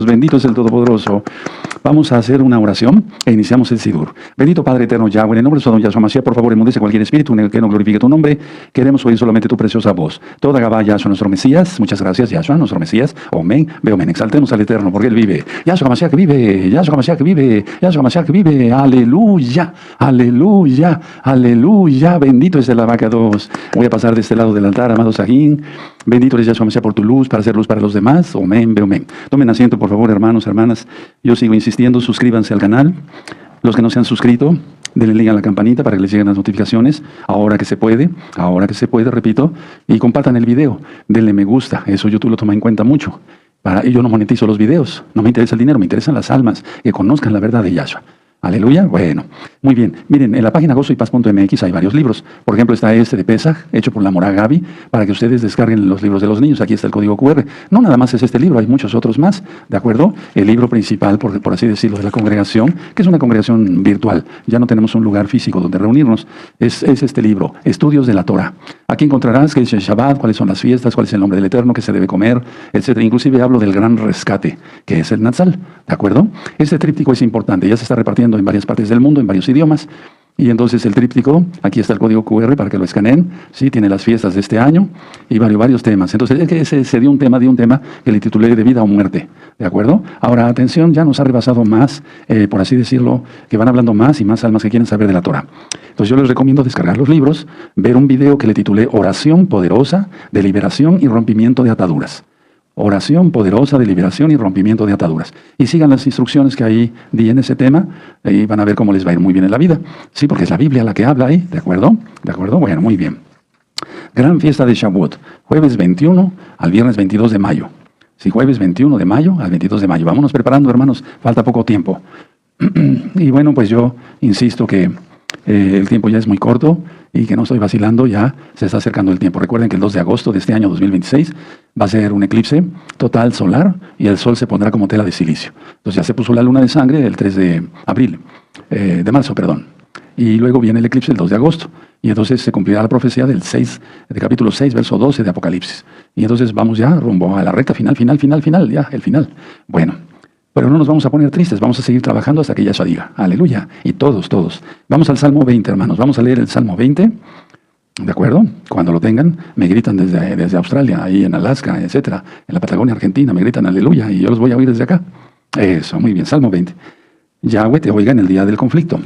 Bendito es el Todopoderoso. Vamos a hacer una oración e iniciamos el Sidur. Bendito Padre eterno Yahweh, en el nombre de su don Yahshua Mashiach, por favor, enmudece cualquier espíritu que no glorifique tu nombre. Queremos oír solamente tu preciosa voz. Toda Gabá, Yahshua, nuestro Mesías. Muchas gracias, Yahshua, nuestro Mesías. Amén. Veo, amén. Exaltemos al Eterno, porque Él vive. Yahshua Mashiach vive. Yahshua Mashiach vive. Yahshua Mashiach vive. Aleluya. Aleluya. Aleluya. Bendito es el abacados. Voy a pasar de este lado del altar, amado Sajín. Bendito eres Yahshua Mashiach por tu luz, para hacer luz para los demás. Amén. Veo, amén. Tomen asiento, por favor, hermanos, hermanas. Yo sigo insistiendo, suscríbanse al canal. Los que no se han suscrito, denle link a la campanita para que les lleguen las notificaciones. Ahora que se puede, repito. Y compartan el video. Denle me gusta. Eso YouTube lo toma en cuenta mucho. Y yo no monetizo los videos. No me interesa el dinero, me interesan las almas que conozcan la verdad de Yahshua. Aleluya. Bueno, muy bien. Miren, en la página gozoypaz.mx hay varios libros. Por ejemplo, está este de Pesaj, hecho por la Morá Gaby, para que ustedes descarguen los libros de los niños. Aquí está el código QR. No nada más es este libro, hay muchos otros más, ¿de acuerdo? El libro principal, por así decirlo, de la congregación, que es una congregación virtual. Ya no tenemos un lugar físico donde reunirnos. Es este libro, Estudios de la Torah. Aquí encontrarás qué es el Shabbat, cuáles son las fiestas, cuál es el nombre del Eterno, qué se debe comer, etc. Inclusive hablo del gran rescate, que es el Natsal, ¿de acuerdo? Este tríptico es importante, ya se está repartiendo en varias partes del mundo, en varios idiomas. Y entonces el tríptico, aquí está el código QR para que lo escaneen, sí, tiene las fiestas de este año y varios temas. Entonces es que se dio un tema que le titulé de vida o muerte, ¿de acuerdo? Ahora, atención, ya nos ha rebasado más, por así decirlo, que van hablando más y más almas que quieren saber de la Torah. Entonces yo les recomiendo descargar los libros, ver un video que le titulé Oración Poderosa de Liberación y Rompimiento de Ataduras. Oración poderosa de liberación y rompimiento de ataduras. Y sigan las instrucciones que ahí di en ese tema y van a ver cómo les va a ir muy bien en la vida. Sí, porque es la Biblia la que habla ahí, ¿de acuerdo? ¿De acuerdo? Bueno, muy bien. Gran fiesta de Shavuot, jueves 21 al viernes 22 de mayo. Sí, jueves 21 de mayo al 22 de mayo. Vámonos preparando, hermanos, falta poco tiempo. Y bueno, pues yo insisto que el tiempo ya es muy corto y que no estoy vacilando, ya se está acercando el tiempo. Recuerden que el 2 de agosto de este año 2026 va a ser un eclipse total solar y el sol se pondrá como tela de silicio. Entonces ya se puso la luna de sangre el 3 de marzo. Y luego viene el eclipse el 2 de agosto. Y entonces se cumplirá la profecía del capítulo 6, verso 12 de Apocalipsis. Y entonces vamos ya rumbo a la recta final, ya, el final. Bueno. Pero no nos vamos a poner tristes, vamos a seguir trabajando hasta que Yahshua diga. Aleluya. Y todos. Vamos al Salmo 20, hermanos. Vamos a leer el Salmo 20. ¿De acuerdo? Cuando lo tengan, me gritan desde Australia, ahí en Alaska, etcétera, en la Patagonia Argentina, me gritan aleluya y yo los voy a oír desde acá. Eso, muy bien. Salmo 20. Yahweh te oiga en el día del conflicto.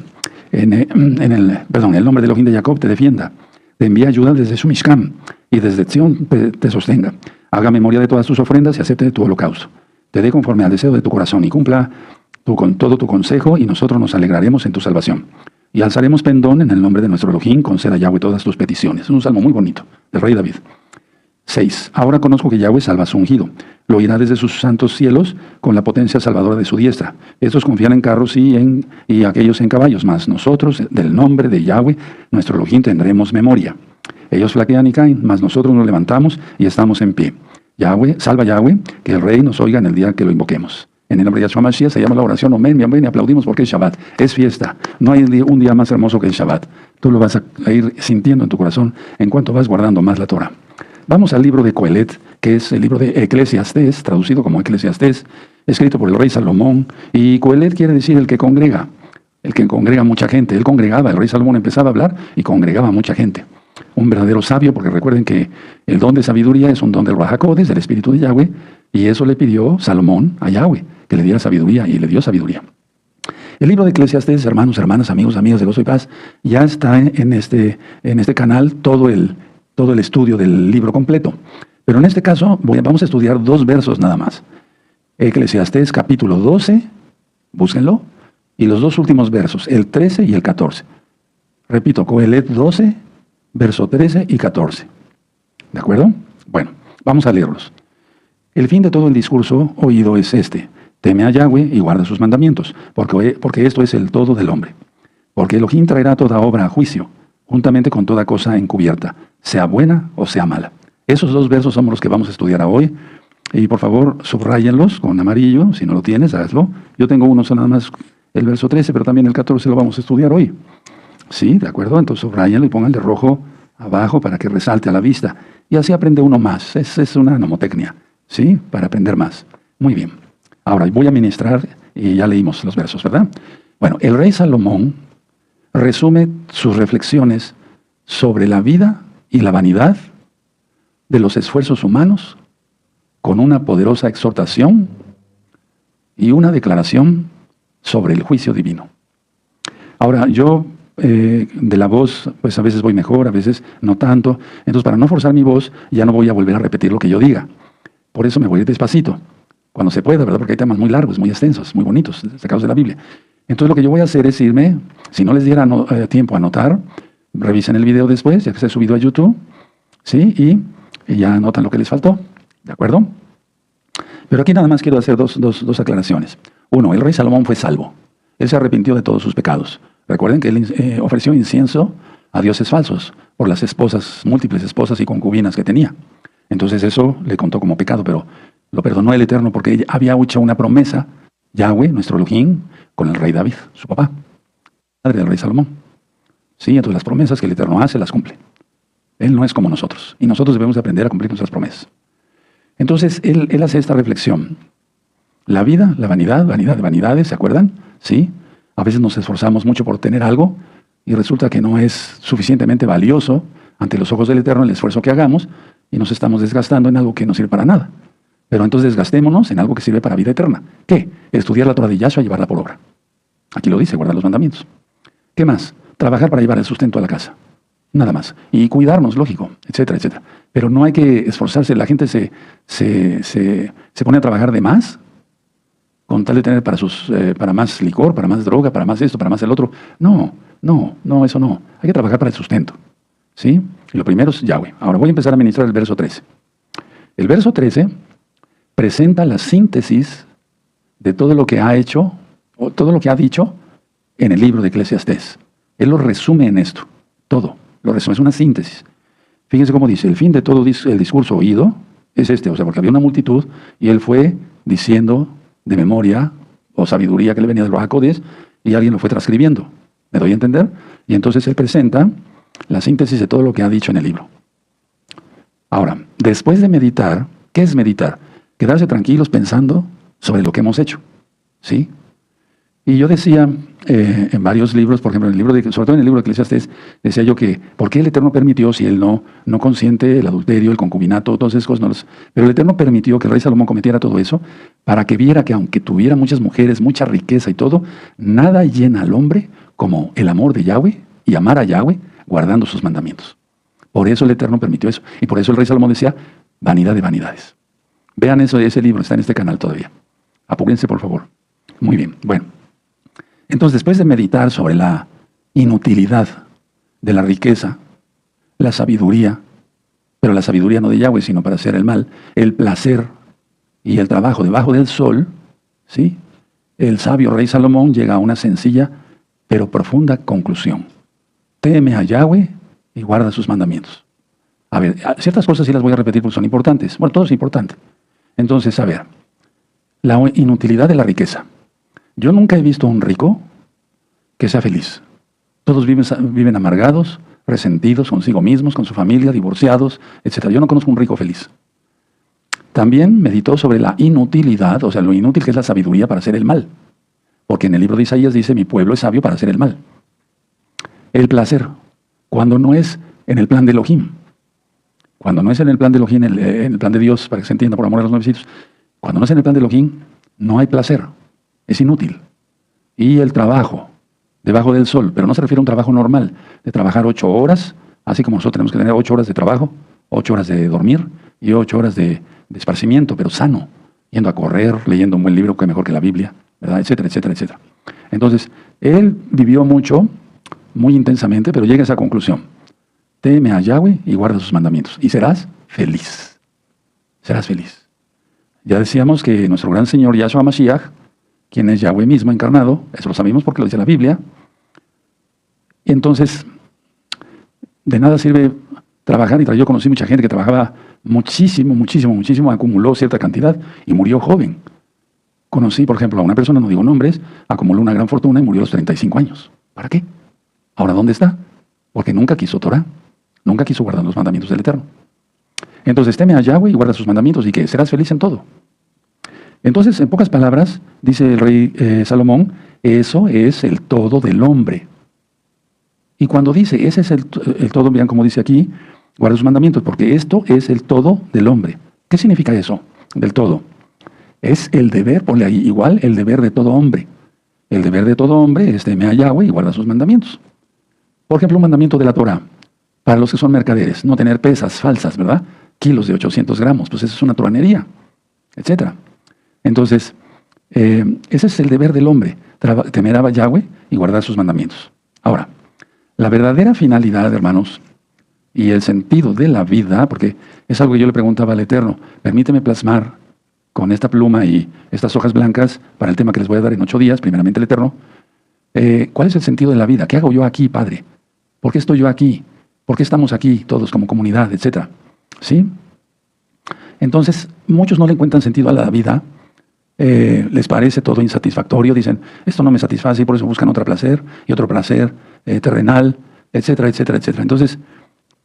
El nombre de Elohim de Jacob te defienda. Te envía ayuda desde su Mishkan y desde Zion te sostenga. Haga memoria de todas tus ofrendas y acepte tu holocausto. Te dé conforme al deseo de tu corazón y cumpla con todo tu consejo y nosotros nos alegraremos en tu salvación. Y alzaremos pendón en el nombre de nuestro Elohim, conceda a Yahweh todas tus peticiones. Es un salmo muy bonito, del rey David. 6. Ahora conozco que Yahweh salva a su ungido. Lo oirá desde sus santos cielos con la potencia salvadora de su diestra. Estos confían en carros y aquellos en caballos, mas nosotros, del nombre de Yahweh, nuestro Elohim, tendremos memoria. Ellos flaquean y caen, mas nosotros nos levantamos y estamos en pie. Salva Yahweh, que el Rey nos oiga en el día que lo invoquemos. En el nombre de Yahshua Mashiach se llama la oración, amén, y aplaudimos porque es Shabbat, es fiesta. No hay un día más hermoso que el Shabbat. Tú lo vas a ir sintiendo en tu corazón en cuanto vas guardando más la Torah. Vamos al libro de Coelet, que es el libro de Eclesiastés, traducido como Eclesiastés, escrito por el rey Salomón. Y Coelet quiere decir el que congrega mucha gente. Él congregaba, el rey Salomón empezaba a hablar y congregaba a mucha gente. Un verdadero sabio, porque recuerden que el don de sabiduría es un don del Ruach HaKodesh, del Espíritu de Yahweh, y eso le pidió Salomón a Yahweh, que le diera sabiduría, y le dio sabiduría. El libro de Eclesiastés, hermanos, hermanas, amigos, amigas de Gozo y Paz, ya está en este canal todo el estudio del libro completo. Pero en este caso vamos a estudiar 2 versos nada más. Eclesiastés capítulo 12, búsquenlo, y los 2 últimos versos, el 13 y el 14. Repito, Coelet 12, verso 13 y 14. ¿De acuerdo? Bueno, vamos a leerlos. El fin de todo el discurso oído es este: teme a Yahweh y guarda sus mandamientos, porque esto es el todo del hombre. Porque Elohim traerá toda obra a juicio, juntamente con toda cosa encubierta, sea buena o sea mala. Esos 2 versos son los que vamos a estudiar hoy. Y por favor, subráyenlos con amarillo. Si no lo tienes, hazlo. Yo tengo uno nada más, el verso 13, pero también el 14 lo vamos a estudiar hoy. Sí, ¿de acuerdo? Entonces subrayenlo y pónganle rojo abajo para que resalte a la vista. Y así aprende uno más. Es una nomotecnia, ¿sí? Para aprender más. Muy bien. Ahora, voy a ministrar, y ya leímos los versos, ¿verdad? Bueno, el rey Salomón resume sus reflexiones sobre la vida y la vanidad de los esfuerzos humanos con una poderosa exhortación y una declaración sobre el juicio divino. Ahora, yo de la voz, pues a veces voy mejor, a veces no tanto. Entonces, para no forzar mi voz, ya no voy a volver a repetir lo que yo diga. Por eso me voy despacito, cuando se pueda, ¿verdad? Porque hay temas muy largos, muy extensos, muy bonitos, sacados de la Biblia. Entonces, lo que yo voy a hacer es irme, si no les diera tiempo a anotar, revisen el video después, ya que se ha subido a YouTube, ¿sí? Y ya anotan lo que les faltó, ¿de acuerdo? Pero aquí nada más quiero hacer dos aclaraciones. Uno, el rey Salomón fue salvo. Él se arrepintió de todos sus pecados. Recuerden que él ofreció incienso a dioses falsos por las esposas, múltiples esposas y concubinas que tenía. Entonces eso le contó como pecado, pero lo perdonó el Eterno porque había hecho una promesa, Yahweh, nuestro Elohim, con el rey David, su papá, padre del rey Salomón. Sí, entonces las promesas que el Eterno hace las cumple. Él no es como nosotros, y nosotros debemos aprender a cumplir nuestras promesas. Entonces él hace esta reflexión. La vida, la vanidad, vanidad de vanidades, ¿se acuerdan? Sí. A veces nos esforzamos mucho por tener algo y resulta que no es suficientemente valioso ante los ojos del Eterno el esfuerzo que hagamos y nos estamos desgastando en algo que no sirve para nada. Pero entonces desgastémonos en algo que sirve para vida eterna. ¿Qué? Estudiar la Torah de Yahshua y llevarla por obra. Aquí lo dice, guardar los mandamientos. ¿Qué más? Trabajar para llevar el sustento a la casa. Nada más. Y cuidarnos, lógico, etcétera, etcétera. Pero no hay que esforzarse. La gente se pone a trabajar de más con tal de tener para más licor, para más droga, para más esto, para más el otro. No, eso no. Hay que trabajar para el sustento. ¿Sí? Y lo primero es Yahweh. Ahora voy a empezar a ministrar el verso 13. El verso 13 presenta la síntesis de todo lo que ha hecho, o todo lo que ha dicho en el libro de Eclesiastés. Él lo resume en esto. Todo. Lo resume. Es una síntesis. Fíjense cómo dice. El fin de todo el discurso oído es este. O sea, porque había una multitud y él fue diciendo de memoria o sabiduría que le venía de los HaKodesh y alguien lo fue transcribiendo. ¿Me doy a entender? Y entonces él presenta la síntesis de todo lo que ha dicho en el libro. Ahora, después de meditar, ¿qué es meditar? Quedarse tranquilos pensando sobre lo que hemos hecho. ¿Sí? Y yo decía en varios libros, por ejemplo, sobre todo en el libro de Eclesiastés, decía yo que ¿por qué el Eterno permitió si él no consiente el adulterio, el concubinato, todas esas cosas? Pero el Eterno permitió que el rey Salomón cometiera todo eso para que viera que aunque tuviera muchas mujeres, mucha riqueza y todo, nada llena al hombre como el amor de Yahweh y amar a Yahweh guardando sus mandamientos. Por eso el Eterno permitió eso. Y por eso el rey Salomón decía, vanidad de vanidades. Vean eso, ese libro está en este canal todavía. Apúrense, por favor. Muy bien, bueno. Entonces, después de meditar sobre la inutilidad de la riqueza, la sabiduría, pero la sabiduría no de Yahweh, sino para hacer el mal, el placer y el trabajo debajo del sol, ¿sí? El sabio rey Salomón llega a una sencilla pero profunda conclusión. Teme a Yahweh y guarda sus mandamientos. A ver, ciertas cosas sí las voy a repetir porque son importantes. Bueno, todo es importante. Entonces, a ver, la inutilidad de la riqueza. Yo nunca he visto a un rico que sea feliz. Todos viven amargados, resentidos consigo mismos, con su familia, divorciados, etc. Yo no conozco un rico feliz. También meditó sobre la inutilidad, o sea, lo inútil que es la sabiduría para hacer el mal. Porque en el libro de Isaías dice, mi pueblo es sabio para hacer el mal. El placer, cuando no es en el plan de Elohim. Cuando no es en el plan de Elohim, en el plan de Dios, para que se entienda por amor a los nuevecitos, cuando no es en el plan de Elohim, no hay placer. Es inútil. Y el trabajo, debajo del sol, pero no se refiere a un trabajo normal, de trabajar 8 horas, así como nosotros tenemos que tener 8 horas de trabajo, 8 horas de dormir y 8 horas de esparcimiento, pero sano, yendo a correr, leyendo un buen libro que es mejor que la Biblia, ¿verdad? Etcétera, etcétera, etcétera. Entonces, él vivió mucho, muy intensamente, pero llega a esa conclusión. Teme a Yahweh y guarda sus mandamientos, y serás feliz. Serás feliz. Ya decíamos que nuestro gran Señor Yahshua Mashiach, quien es Yahweh mismo encarnado, eso lo sabemos porque lo dice la Biblia. Y entonces, de nada sirve trabajar, y yo conocí mucha gente que trabajaba muchísimo, acumuló cierta cantidad y murió joven. Conocí, por ejemplo, a una persona, no digo nombres, acumuló una gran fortuna y murió a los 35 años. ¿Para qué? Ahora, ¿dónde está? Porque nunca quiso Torah, nunca quiso guardar los mandamientos del Eterno. Entonces, teme a Yahweh y guarda sus mandamientos y que serás feliz en todo. Entonces, en pocas palabras, dice el rey Salomón, eso es el todo del hombre. Y cuando dice, ese es el todo, vean como dice aquí, guarda sus mandamientos, porque esto es el todo del hombre. ¿Qué significa eso, del todo? Es el deber, ponle ahí, igual el deber de todo hombre. El deber de todo hombre es temer a Yahweh y guardar sus mandamientos. Por ejemplo, un mandamiento de la Torah, para los que son mercaderes, no tener pesas falsas, ¿verdad? Kilos de 800 gramos, pues eso es una truhanería, etc. Entonces, ese es el deber del hombre, temer a Yahweh y guardar sus mandamientos. Ahora, la verdadera finalidad, hermanos, y el sentido de la vida, porque es algo que yo le preguntaba al Eterno, permíteme plasmar con esta pluma y estas hojas blancas para el tema que les voy a dar en 8 días, primeramente el Eterno, ¿cuál es el sentido de la vida? ¿Qué hago yo aquí, Padre? ¿Por qué estoy yo aquí? ¿Por qué estamos aquí todos como comunidad, etcétera? ¿Sí? Entonces, muchos no le encuentran sentido a la vida, les parece todo insatisfactorio, dicen, esto no me satisface y por eso buscan otro placer y otro placer terrenal, etcétera, etcétera, etcétera. Entonces,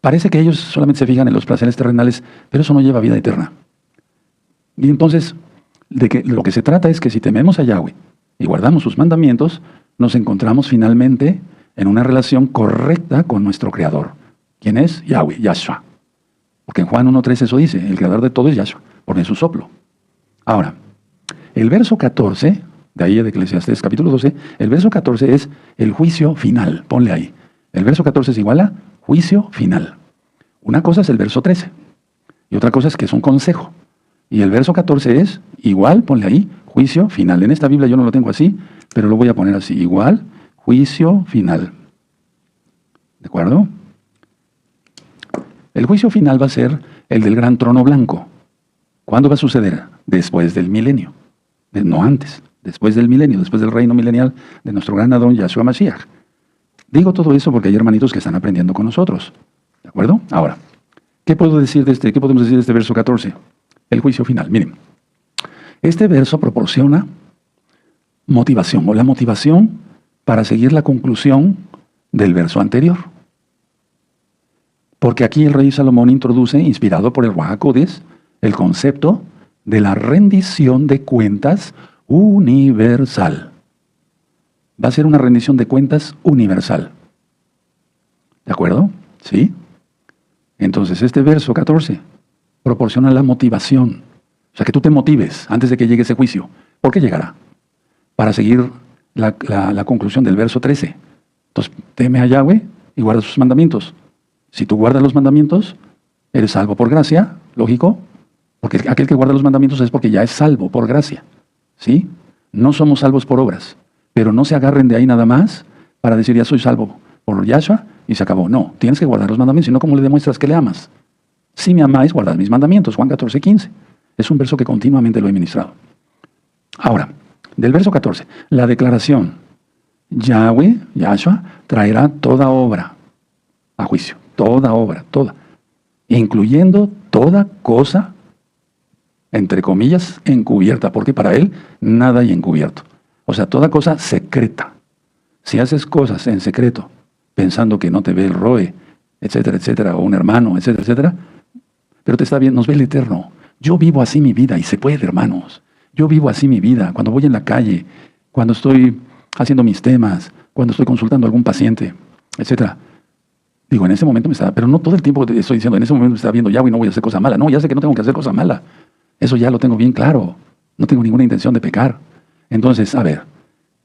parece que ellos solamente se fijan en los placeres terrenales, pero eso no lleva a vida eterna. Y entonces, lo que se trata es que si tememos a Yahweh y guardamos sus mandamientos, nos encontramos finalmente en una relación correcta con nuestro Creador. ¿Quién es? Yahweh, Yahshua. Porque en Juan 1.3 eso dice, el Creador de todo es Yahshua, por su soplo. Ahora, el verso 14, de ahí de Eclesiastés capítulo 12, el verso 14 es el juicio final, ponle ahí. El verso 14 es igual a juicio final. Una cosa es el verso 13 y otra cosa es que es un consejo. Y el verso 14 es igual, ponle ahí, juicio final. En esta Biblia yo no lo tengo así, pero lo voy a poner así, igual, juicio final. ¿De acuerdo? El juicio final va a ser el del gran trono blanco. ¿Cuándo va a suceder? Después del milenio. No antes, después del milenio, después del reino milenial de nuestro gran Adón Yahshua Mashiach. Digo todo eso porque hay hermanitos que están aprendiendo con nosotros. ¿De acuerdo? Ahora, ¿qué podemos decir de este verso 14? El juicio final. Miren, este verso proporciona motivación, o la motivación para seguir la conclusión del verso anterior. Porque aquí el rey Salomón introduce, inspirado por el Ruach HaKodesh, el concepto de la rendición de cuentas universal. Va a ser una rendición de cuentas universal. ¿De acuerdo? ¿Sí? Entonces este verso 14 proporciona la motivación. O sea, que tú te motives antes de que llegue ese juicio. ¿Por qué llegará? Para seguir la conclusión del verso 13. Entonces, teme a Yahweh y guarda sus mandamientos. Si tú guardas los mandamientos, eres salvo por gracia, lógico, porque aquel que guarda los mandamientos es porque ya es salvo por gracia. ¿Sí? No somos salvos por obras, pero no se agarren de ahí nada más para decir ya soy salvo por Yahshua y se acabó. No, tienes que guardar los mandamientos, sino ¿cómo le demuestras que le amas? Si me amáis, guardad mis mandamientos. Juan 14:15. Es un verso que continuamente lo he ministrado. Ahora, del verso 14, la declaración, Yahweh, Yahshua, traerá toda obra a juicio. Toda obra, toda. Incluyendo toda cosa, entre comillas, encubierta, porque para él nada hay encubierto. O sea, toda cosa secreta. Si haces cosas en secreto, pensando que no te ve el Roe, etcétera, etcétera, o un hermano, etcétera, etcétera, pero te está viendo, nos ve el Eterno. Yo vivo así mi vida, y se puede, hermanos. Yo vivo así mi vida, cuando voy en la calle, cuando estoy haciendo mis temas, cuando estoy consultando a algún paciente, etcétera. Digo, en ese momento me está, pero no todo el tiempo te estoy diciendo, en ese momento me está viendo, Yahweh, no voy a hacer cosa mala. No, ya sé que no tengo que hacer cosa mala. Eso ya lo tengo bien claro. No tengo ninguna intención de pecar. Entonces, a ver,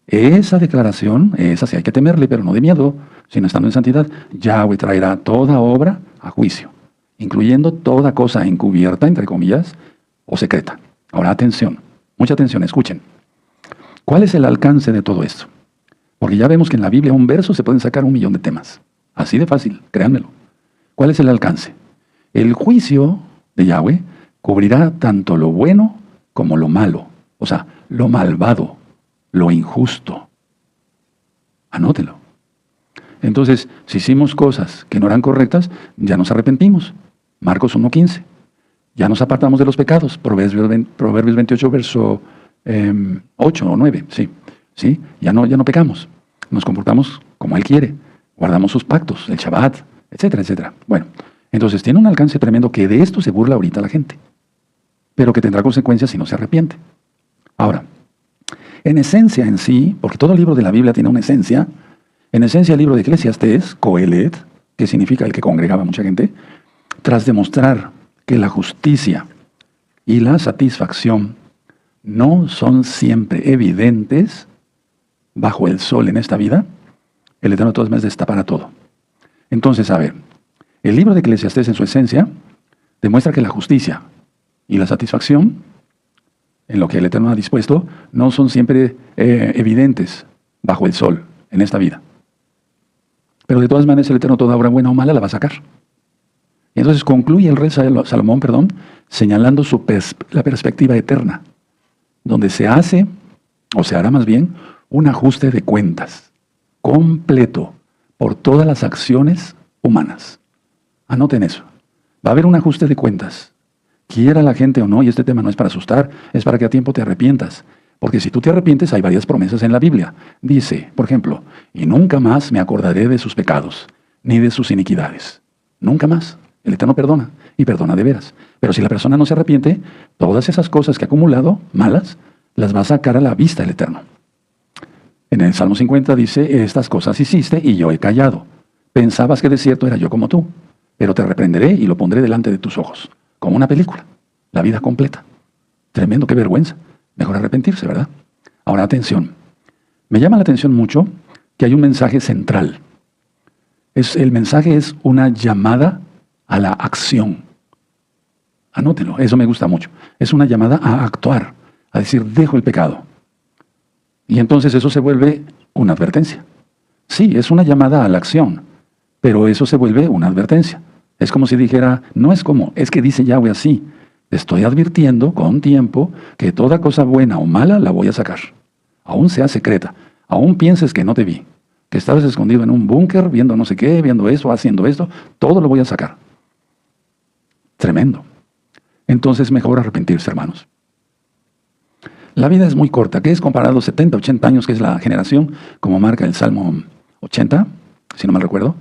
esa declaración, esa sí hay que temerle, pero no de miedo, sino estando en santidad. Yahweh traerá toda obra a juicio, incluyendo toda cosa encubierta, entre comillas, o secreta. Ahora, atención, mucha atención, escuchen. ¿Cuál es el alcance de todo esto? Porque ya vemos que en la Biblia un verso se pueden sacar 1.000.000 de temas. Así de fácil, créanmelo. ¿Cuál es el alcance? El juicio de Yahweh cubrirá tanto lo bueno como lo malo. O sea, lo malvado, lo injusto. Anótelo. Entonces, si hicimos cosas que no eran correctas, ya nos arrepentimos. Marcos 1:15. Ya nos apartamos de los pecados. Proverbios 28, verso 8 o 9. Sí. Ya no pecamos. Nos comportamos como Él quiere. Guardamos sus pactos, el Shabbat, etcétera, etcétera. Bueno, entonces tiene un alcance tremendo que de esto se burla ahorita la gente, pero que tendrá consecuencias si no se arrepiente. Ahora, en esencia en sí, porque todo libro de la Biblia tiene una esencia, en esencia el libro de Eclesiastés, Coelet, que significa el que congregaba a mucha gente, tras demostrar que la justicia y la satisfacción no son siempre evidentes bajo el sol en esta vida, el Eterno de todas maneras destapará todo. Entonces, a ver, el libro de Eclesiastés en su esencia demuestra que la justicia y la satisfacción en lo que el Eterno ha dispuesto no son siempre evidentes bajo el sol en esta vida. Pero de todas maneras el Eterno toda obra buena o mala la va a sacar. Y entonces concluye el rey Salomón, señalando la perspectiva eterna, donde se hace, o se hará más bien, un ajuste de cuentas completo por todas las acciones humanas. Anoten eso. Va a haber un ajuste de cuentas, quiera la gente o no, y este tema no es para asustar, es para que a tiempo te arrepientas. Porque si tú te arrepientes, hay varias promesas en la Biblia. Dice, por ejemplo, y nunca más me acordaré de sus pecados, ni de sus iniquidades. Nunca más. El Eterno perdona, y perdona de veras. Pero si la persona no se arrepiente, todas esas cosas que ha acumulado, malas, las va a sacar a la vista el Eterno. En el Salmo 50 dice, estas cosas hiciste y yo he callado. Pensabas que de cierto era yo como tú, pero te reprenderé y lo pondré delante de tus ojos, como una película, la vida completa. Tremendo, qué vergüenza. Mejor arrepentirse, ¿verdad? Ahora, atención. Me llama la atención mucho que hay un mensaje central. El mensaje es una llamada a la acción. Anótenlo, eso me gusta mucho. Es una llamada a actuar, a decir, dejo el pecado. Y entonces eso se vuelve una advertencia. Sí, es una llamada a la acción, pero eso se vuelve una advertencia. Es como si dijera, no es como, es que dice Yahweh así. Te estoy advirtiendo con tiempo que toda cosa buena o mala la voy a sacar. Aún sea secreta, aún pienses que no te vi, que estabas escondido en un búnker, viendo no sé qué, viendo eso, haciendo esto, todo lo voy a sacar. Tremendo. Entonces mejor arrepentirse, hermanos. La vida es muy corta, que es comparado a los 70, 80 años, que es la generación, como marca el Salmo 80, si no mal recuerdo.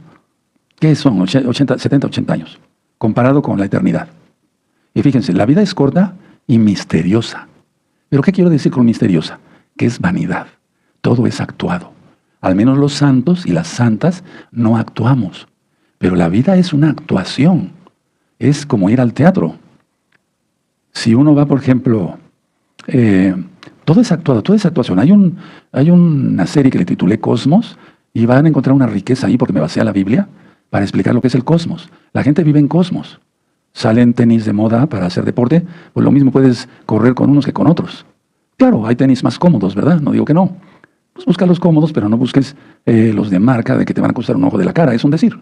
¿Qué son 70, 80 años? Comparado con la eternidad. Y fíjense, la vida es corta y misteriosa. ¿Pero qué quiero decir con misteriosa? Que es vanidad. Todo es actuado. Al menos los santos y las santas no actuamos. Pero la vida es una actuación. Es como ir al teatro. Si uno va, por ejemplo, todo es actuado, todo es actuación. Hay una serie que le titulé Cosmos y van a encontrar una riqueza ahí porque me basé a la Biblia para explicar lo que es el cosmos. La gente vive en cosmos. Salen tenis de moda para hacer deporte, pues lo mismo puedes correr con unos que con otros. Claro, hay tenis más cómodos, ¿verdad? No digo que no. Pues busca los cómodos, pero no busques los de marca de que te van a costar un ojo de la cara, es un decir.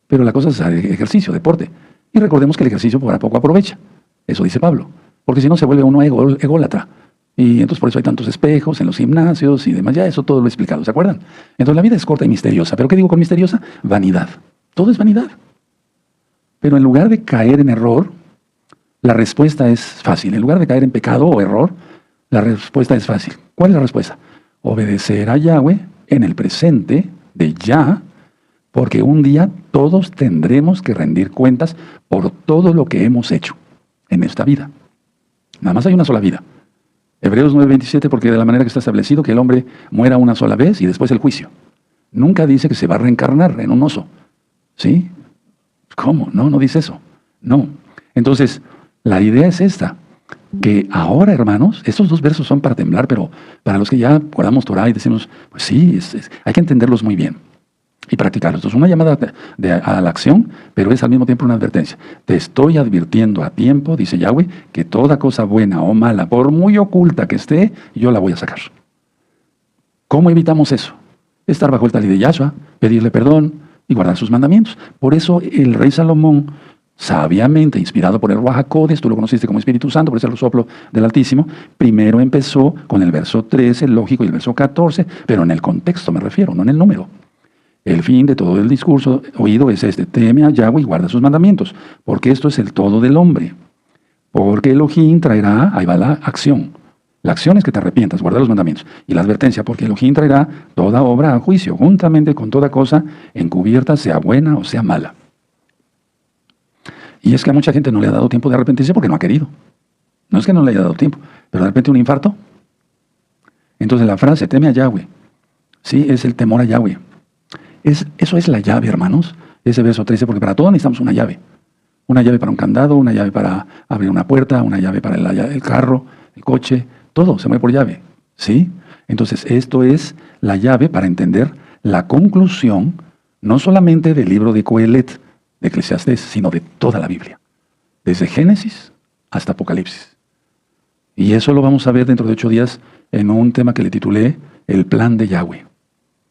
Pero la cosa es ejercicio, deporte. Y recordemos que el ejercicio para poco aprovecha. Eso dice Pablo. Porque si no se vuelve uno ególatra. Y entonces por eso hay tantos espejos en los gimnasios y demás. Ya eso todo lo he explicado, ¿se acuerdan? Entonces la vida es corta y misteriosa. ¿Pero qué digo con misteriosa? Vanidad. Todo es vanidad. Pero en lugar de caer en error, la respuesta es fácil. En lugar de caer en pecado o error, la respuesta es fácil. ¿Cuál es la respuesta? Obedecer a Yahweh en el presente de ya, porque un día todos tendremos que rendir cuentas por todo lo que hemos hecho en esta vida. Nada más hay una sola vida. Hebreos 9:27, porque de la manera que está establecido que el hombre muera una sola vez y después el juicio. Nunca dice que se va a reencarnar en un oso. ¿Sí? ¿Cómo? No, no dice eso. No. Entonces, la idea es esta, que ahora, hermanos, estos dos versos son para temblar, pero para los que ya guardamos Torah y decimos, pues sí, hay que entenderlos muy bien y practicarlos. Entonces, una llamada a la acción, pero es al mismo tiempo una advertencia. Te estoy advirtiendo a tiempo, dice Yahweh, que toda cosa buena o mala, por muy oculta que esté, yo la voy a sacar. ¿Cómo evitamos eso? Estar bajo el talí de Yahshua, pedirle perdón y guardar sus mandamientos. Por eso el rey Salomón, sabiamente inspirado por el Ruach HaKodesh, tú lo conociste como Espíritu Santo, por eso el soplo del Altísimo, primero empezó con el verso 13, lógico, y el verso 14, pero en el contexto me refiero, no en el número. El fin de todo el discurso oído es este: teme a Yahweh y guarda sus mandamientos, porque esto es el todo del hombre. Porque Elohim traerá, ahí va la acción. La acción es que te arrepientas, guardar los mandamientos. Y la advertencia, porque Elohim traerá toda obra a juicio, juntamente con toda cosa encubierta, sea buena o sea mala. Y es que a mucha gente no le ha dado tiempo de arrepentirse porque no ha querido. No es que no le haya dado tiempo, pero de repente un infarto, Entonces la frase, teme a Yahweh, sí, es el temor a Yahweh. Eso es la llave, hermanos, ese verso 13, porque para todo necesitamos una llave. Una llave para un candado, una llave para abrir una puerta, una llave para el carro, el coche, todo se mueve por llave, ¿sí? Entonces esto es la llave para entender la conclusión, no solamente del libro de Coelet, de Eclesiastés, sino de toda la Biblia, desde Génesis hasta Apocalipsis. Y eso lo vamos a ver dentro de 8 días en un tema que le titulé El plan de Yahweh.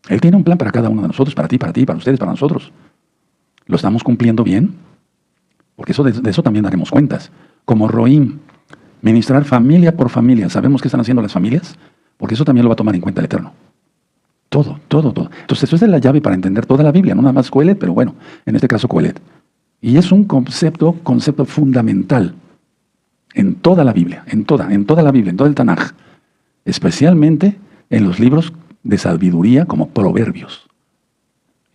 Él tiene un plan para cada uno de nosotros, para ti, para ustedes, para nosotros. ¿Lo estamos cumpliendo bien? Porque de eso también daremos cuentas. Como Roim, ministrar familia por familia. ¿Sabemos qué están haciendo las familias? Porque eso también lo va a tomar en cuenta el Eterno. Todo. Entonces, eso es la llave para entender toda la Biblia, no nada más Coelet, pero bueno, en este caso Coelet. Y es un concepto fundamental en toda la Biblia, en toda la Biblia, en todo el Tanaj. Especialmente en los libros de sabiduría como Proverbios.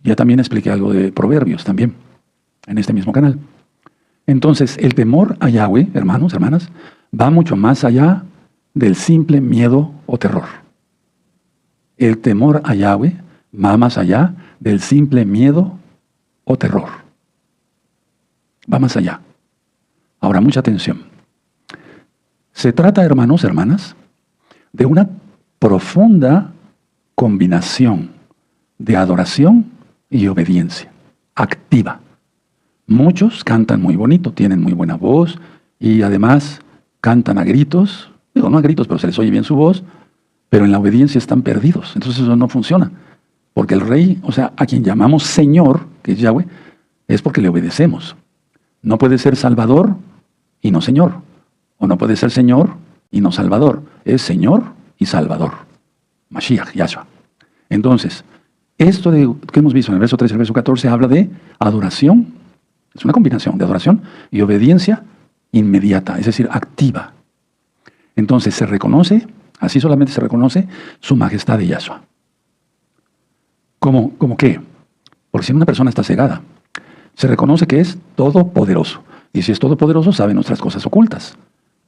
Ya también expliqué algo de Proverbios también, en este mismo canal. Entonces, el temor a Yahweh, hermanos, hermanas, va mucho más allá del simple miedo o terror. El temor a Yahweh va más allá del simple miedo o terror. Va más allá. Ahora, mucha atención. Se trata, hermanos, hermanas, de una profunda combinación de adoración y obediencia activa. Muchos cantan muy bonito, tienen muy buena voz y además cantan a gritos, digo no a gritos, pero se les oye bien su voz, pero en la obediencia están perdidos. Entonces eso no funciona, porque el rey, o sea, a quien llamamos Señor, que es Yahweh, es porque le obedecemos. No puede ser Salvador y no Señor, o no puede ser Señor y no Salvador, es Señor y Salvador, Mashiach, Yahshua. Entonces, esto que hemos visto en el verso 13 y el verso 14 habla de adoración. Es una combinación de adoración y obediencia inmediata, es decir, activa. Entonces se reconoce, así solamente se reconoce su majestad de Yahshua. ¿Cómo qué? Porque si una persona está cegada, se reconoce que es todopoderoso. Y si es todopoderoso, sabe nuestras cosas ocultas.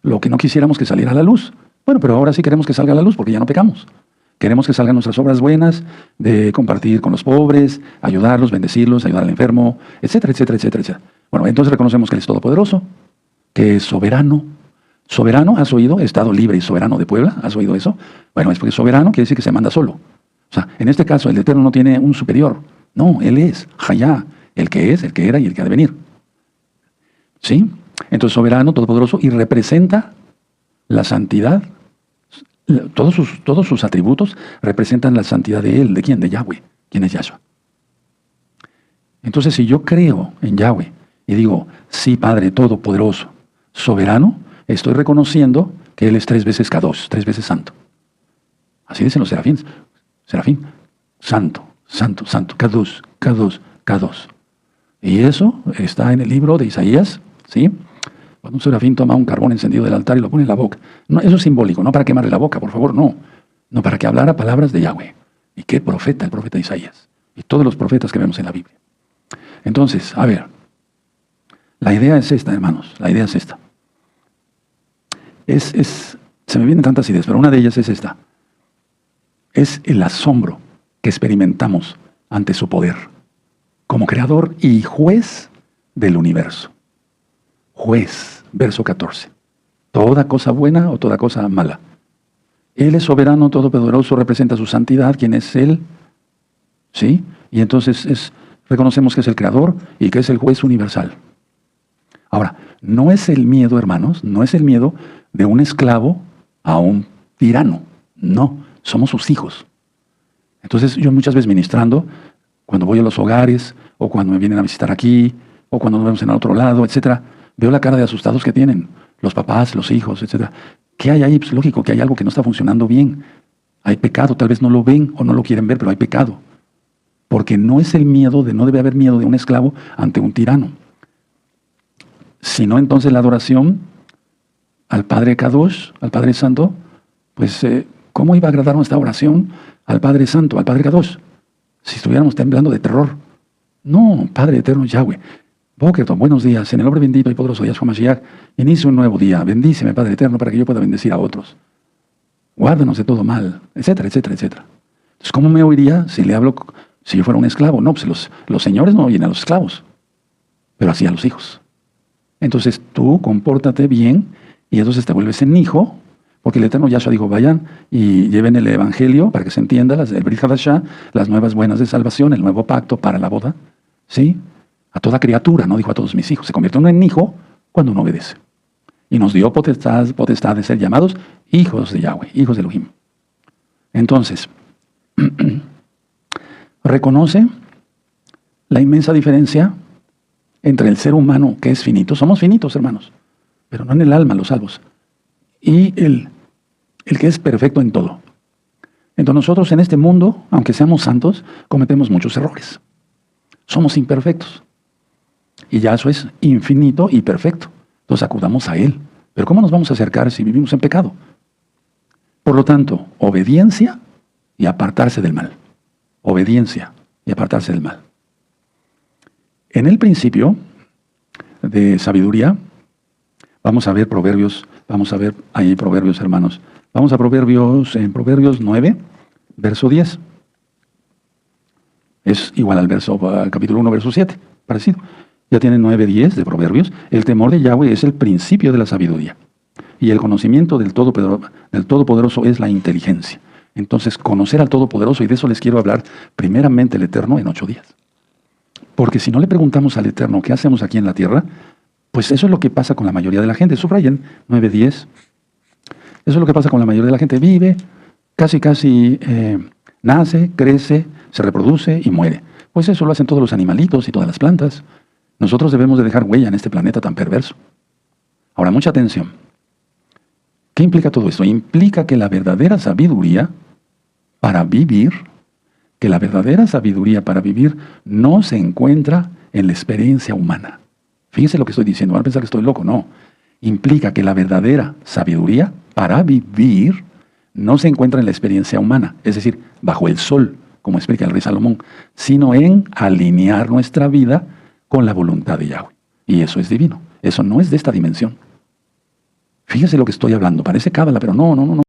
Lo que no quisiéramos que saliera a la luz. Bueno, pero ahora sí queremos que salga a la luz porque ya no pecamos. Queremos que salgan nuestras obras buenas, de compartir con los pobres, ayudarlos, bendecirlos, ayudar al enfermo, etcétera, etcétera, etcétera, etcétera. Bueno, entonces reconocemos que Él es todopoderoso, que es soberano. ¿Soberano? ¿Has oído? Estado libre y soberano de Puebla. ¿Has oído eso? Bueno, es porque soberano quiere decir que se manda solo. O sea, en este caso el Eterno no tiene un superior. No, Él es Hayá, el que es, el que era y el que ha de venir. ¿Sí? Entonces soberano, todopoderoso y representa la santidad. Todos sus atributos representan la santidad de Él. ¿De quién? De Yahweh. ¿Quién es Yahshua? Entonces, si yo creo en Yahweh y digo, sí, Padre Todopoderoso, soberano, estoy reconociendo que Él es 3 veces Kadosh, 3 veces santo. Así dicen los serafines. Serafín, santo, santo, santo, Kadosh, Kadosh, Kadosh. Y eso está en el libro de Isaías, ¿sí? Cuando un serafín toma un carbón encendido del altar y lo pone en la boca. No, eso es simbólico, no para quemarle la boca, por favor, no. No, para que hablara palabras de Yahweh. ¿Y qué profeta? El profeta Isaías. Y todos los profetas que vemos en la Biblia. Entonces, a ver. La idea es esta, hermanos. La idea es esta. Se me vienen tantas ideas, pero una de ellas es esta. Es el asombro que experimentamos ante su poder. Como creador y juez del universo. Juez, verso 14. Toda cosa buena o toda cosa mala. Él es soberano, todopoderoso, representa su santidad, ¿quién es Él? ¿Sí? Y entonces reconocemos que es el creador y que es el juez universal. Ahora, no es el miedo, hermanos, no es el miedo de un esclavo a un tirano. No, somos sus hijos. Entonces yo muchas veces ministrando, cuando voy a los hogares, o cuando me vienen a visitar aquí, o cuando nos vemos en el otro lado, etcétera, veo la cara de asustados que tienen los papás, los hijos, etcétera. ¿Qué hay ahí? Pues lógico que hay algo que no está funcionando bien. Hay pecado, tal vez no lo ven o no lo quieren ver, pero hay pecado. Porque no es el miedo, no debe haber miedo de un esclavo ante un tirano. Sino entonces la adoración al Padre Kadosh, al Padre Santo, pues ¿cómo iba a agradar nuestra oración al Padre Santo, al Padre Kadosh? Si estuviéramos temblando de terror. No, Padre Eterno Yahweh. Bokerton, buenos días. En el nombre bendito y poderoso de Yahshua Mashiach, inicio un nuevo día. Bendíceme, Padre Eterno, para que yo pueda bendecir a otros. guárdanos de todo mal, etcétera, etcétera, etcétera. Entonces, ¿cómo me oiría si le hablo, si yo fuera un esclavo? No, pues los señores no oyen a los esclavos, pero así a los hijos. Entonces tú compórtate bien y entonces te vuelves en hijo, porque el Eterno Yahshua dijo, vayan y lleven el Evangelio para que se entienda, el Brit Hadashah, las nuevas buenas de salvación, el nuevo pacto para la boda, ¿sí? A toda criatura, no dijo a todos mis hijos. Se convierte uno en hijo cuando uno obedece. Y nos dio potestad de ser llamados hijos de Yahweh, hijos de Elohim. Entonces, reconoce la inmensa diferencia entre el ser humano que es finito, somos finitos, hermanos, pero no en el alma, los salvos, y el que es perfecto en todo. Entonces nosotros en este mundo, aunque seamos santos, cometemos muchos errores. Somos imperfectos. Y Yahshua es infinito y perfecto. Entonces acudamos a Él. Pero ¿cómo nos vamos a acercar si vivimos en pecado? Por lo tanto, obediencia y apartarse del mal. Obediencia y apartarse del mal. En el principio de sabiduría, vamos a ver Proverbios, vamos a ver ahí Proverbios, hermanos. Vamos a Proverbios, en Proverbios 9, verso 10. Es igual al capítulo 1, verso 7, parecido. Ya tienen 9, 10 de Proverbios. El temor de Yahweh es el principio de la sabiduría. Y el conocimiento del Todopoderoso es la inteligencia. Entonces, conocer al Todopoderoso, y de eso les quiero hablar primeramente el Eterno en 8 días. Porque si no le preguntamos al Eterno qué hacemos aquí en la tierra, pues eso es lo que pasa con la mayoría de la gente. Subrayen 9, 10. Eso es lo que pasa con la mayoría de la gente. Vive, casi nace, crece, se reproduce y muere. Pues eso lo hacen todos los animalitos y todas las plantas. Nosotros debemos de dejar huella en este planeta tan perverso. Ahora, mucha atención. ¿Qué implica todo esto? Implica que la verdadera sabiduría para vivir, no se encuentra en la experiencia humana. Fíjense lo que estoy diciendo, van a pensar que estoy loco. No. Implica que la verdadera sabiduría para vivir no se encuentra en la experiencia humana, es decir, bajo el sol, como explica el rey Salomón, sino en alinear nuestra vida con la voluntad de Yahweh. Y eso es divino. Eso no es de esta dimensión. Fíjese lo que estoy hablando. Parece cábala, pero no.